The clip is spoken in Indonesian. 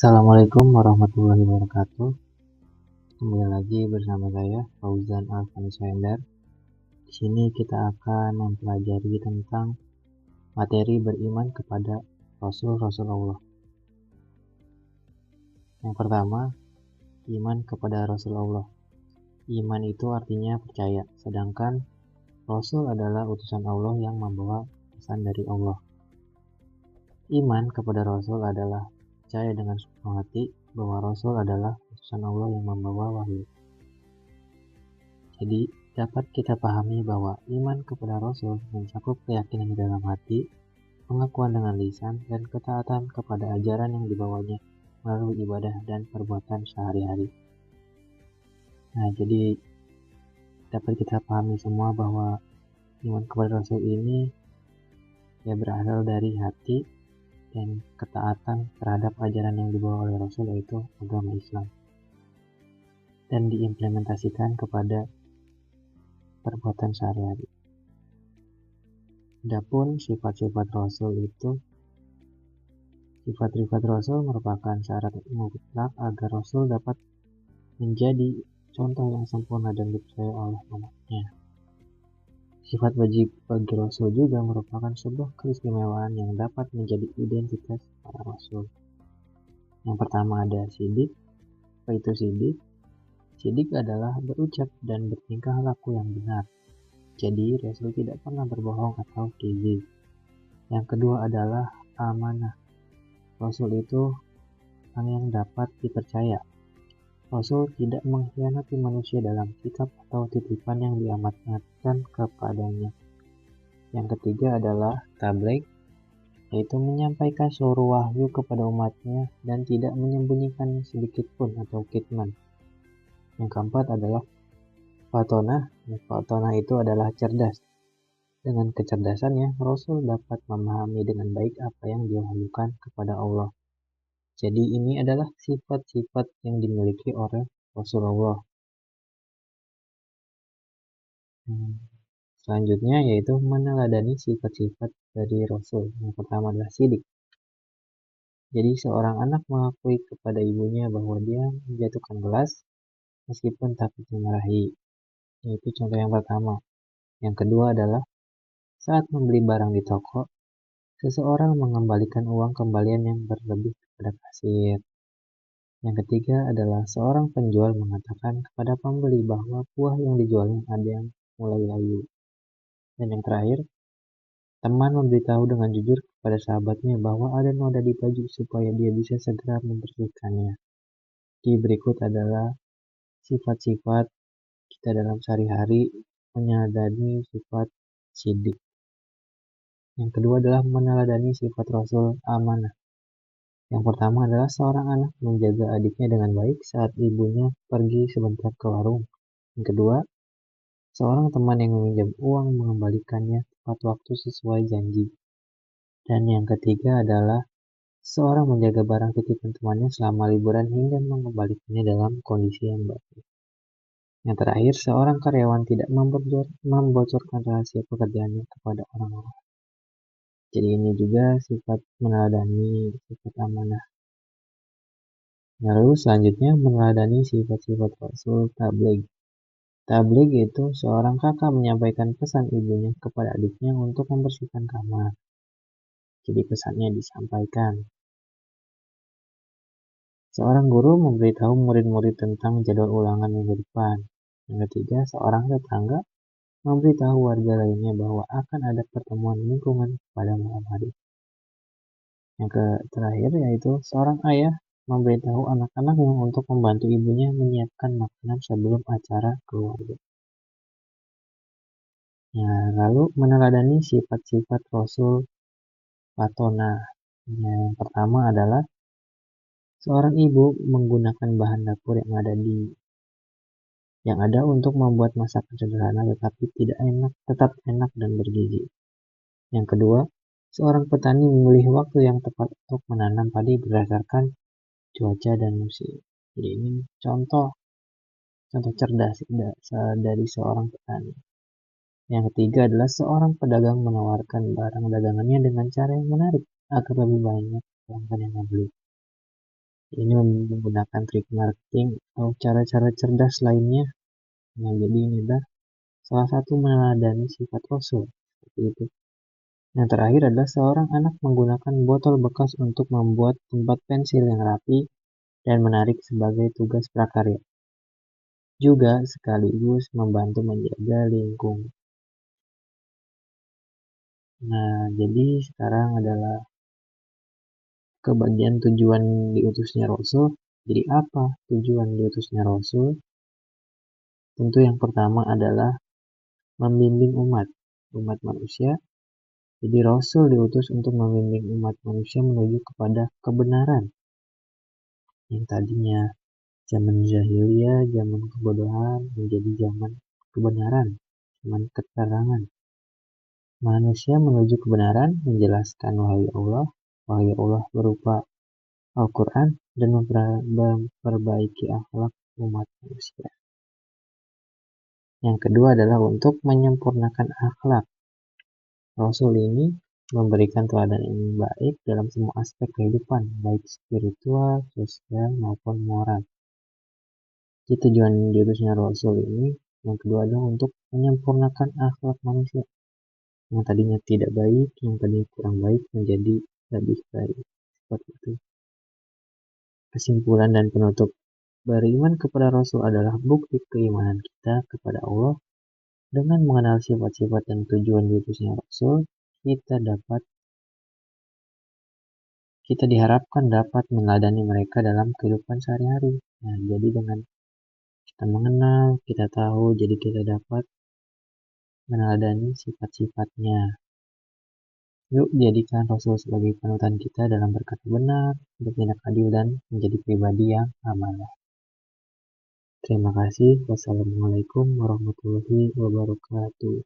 Assalamualaikum warahmatullahi wabarakatuh. Kembali lagi bersama saya Fauzan Alfansyandar. Di sini kita akan mempelajari tentang materi beriman kepada Rasul-Rasul Allah. Yang pertama, iman kepada Rasul Allah. Iman itu artinya percaya, sedangkan Rasul adalah utusan Allah yang membawa pesan dari Allah. Iman kepada Rasul adalah percaya dengan sepenuh hati bahwa Rasul adalah utusan Allah yang membawa wahyu. Jadi, dapat kita pahami bahwa iman kepada Rasul mencakup keyakinan di dalam hati, pengakuan dengan lisan, dan ketaatan kepada ajaran yang dibawanya melalui ibadah dan perbuatan sehari-hari. Nah, jadi dapat kita pahami semua bahwa iman kepada Rasul ini berasal dari hati dan ketaatan terhadap ajaran yang dibawa oleh Rasul, yaitu agama Islam, dan diimplementasikan kepada perbuatan sehari-hari. Adapun sifat-sifat Rasul itu, sifat-sifat Rasul merupakan syarat mutlak agar Rasul dapat menjadi contoh yang sempurna dan dipercaya oleh umatnya. Sifat wajib bagi Rasul juga merupakan sebuah keistimewaan yang dapat menjadi identitas para Rasul. Yang pertama ada sidik. Apa itu sidik? Sidik adalah berucap dan bertingkah laku yang benar. Jadi Rasul tidak pernah berbohong atau kizib. Yang kedua adalah amanah. Rasul itu orang yang dapat dipercaya. Rasul tidak mengkhianati manusia dalam sikap atau titipan yang diamanatkan kepadanya. Yang ketiga adalah tabligh, yaitu menyampaikan seluruh wahyu kepada umatnya dan tidak menyembunyikan sedikit pun atau kitman. Yang keempat adalah fatonah. Fatonah itu adalah cerdas. Dengan kecerdasannya, Rasul dapat memahami dengan baik apa yang diwahyukan kepada Allah. Jadi ini adalah sifat-sifat yang dimiliki oleh Rasulullah. Selanjutnya yaitu meneladani sifat-sifat dari Rasul. Yang pertama adalah sidik. Jadi seorang anak mengakui kepada ibunya bahwa dia menjatuhkan gelas meskipun takut dimarahi. Yaitu contoh yang pertama. Yang kedua adalah saat membeli barang di toko, seseorang mengembalikan uang kembalian yang berlebih kepada kasir. Yang ketiga adalah seorang penjual mengatakan kepada pembeli bahwa buah yang dijualnya ada yang mulai layu. Dan yang terakhir, teman memberitahu dengan jujur kepada sahabatnya bahwa ada noda di baju supaya dia bisa segera membersihkannya. Di berikut adalah sifat-sifat kita dalam sehari-hari meneladani sifat sidik. Yang kedua adalah meneladani sifat Rasul amanah. Yang pertama adalah seorang anak menjaga adiknya dengan baik saat ibunya pergi sebentar ke warung. Yang kedua, seorang teman yang meminjam uang mengembalikannya tepat waktu sesuai janji. Dan yang ketiga adalah seorang menjaga barang titipan temannya selama liburan hingga mengembalikannya dalam kondisi yang baik. Yang terakhir, seorang karyawan tidak membocorkan rahasia pekerjaannya kepada orang lain. Jadi ini juga sifat meneladani sifat amanah. Lalu selanjutnya meneladani sifat-sifat Rasul tabligh. Tabligh itu seorang kakak menyampaikan pesan ibunya kepada adiknya untuk membersihkan kamar. Jadi pesannya disampaikan. Seorang guru memberitahu murid-murid tentang jadwal ulangan minggu depan. Yang ketiga, seorang tetangga memberitahu warga lainnya bahwa akan ada pertemuan lingkungan pada malam hari. Yang terakhir yaitu seorang ayah memberitahu anak-anaknya untuk membantu ibunya menyiapkan makanan sebelum acara keluarga. Nah, lalu meneladani sifat-sifat Rasul fatonah. Yang pertama adalah seorang ibu menggunakan bahan dapur yang ada untuk membuat masakan sederhana tetapi tetap enak dan bergizi. Yang kedua, seorang petani memilih waktu yang tepat untuk menanam padi berdasarkan cuaca dan musim. Jadi ini contoh cerdas dari seorang petani. Yang ketiga adalah seorang pedagang menawarkan barang dagangannya dengan cara yang menarik agar lebih banyak pelanggan yang membeli. Ini menggunakan trik marketing atau cara-cara cerdas lainnya. Nah, jadi ini adalah salah satu meneladani sifat Rasul. Seperti itu. Yang terakhir adalah seorang anak menggunakan botol bekas untuk membuat tempat pensil yang rapi dan menarik sebagai tugas prakarya. Juga sekaligus membantu menjaga lingkungan. Nah, jadi sekarang adalah ke bagian tujuan diutusnya Rasul. Jadi apa tujuan diutusnya Rasul? Tentu yang pertama adalah membimbing umat manusia. Jadi Rasul diutus untuk membimbing umat manusia menuju kepada kebenaran. Yang tadinya zaman jahiliyah, zaman kebodohan, menjadi zaman kebenaran, zaman keterangan. Manusia menuju kebenaran menjelaskan wahyu Allah berupa Al-Quran dan memperbaiki akhlak umat manusia. Yang kedua adalah untuk menyempurnakan akhlak. Rasul ini memberikan teladan yang baik dalam semua aspek kehidupan, baik spiritual, sosial, maupun moral. Jadi tujuan diutusnya Rasul ini yang kedua adalah untuk menyempurnakan akhlak manusia. Yang tadinya tidak baik, yang tadinya kurang baik menjadi lebih baik. Seperti itu. Kesimpulan dan penutup. Beriman kepada Rasul adalah bukti keimanan kita kepada Allah. Dengan mengenal sifat-sifat dan tujuan diutusnya Rasul, kita diharapkan dapat meneladani mereka dalam kehidupan sehari-hari. Nah, jadi dengan kita mengenal, kita tahu, jadi kita dapat meneladani sifat-sifatnya. Yuk jadikan Rasul sebagai panutan kita dalam berkata benar, bertindak adil, dan menjadi pribadi yang amanah. Terima kasih. Wassalamualaikum warahmatullahi wabarakatuh.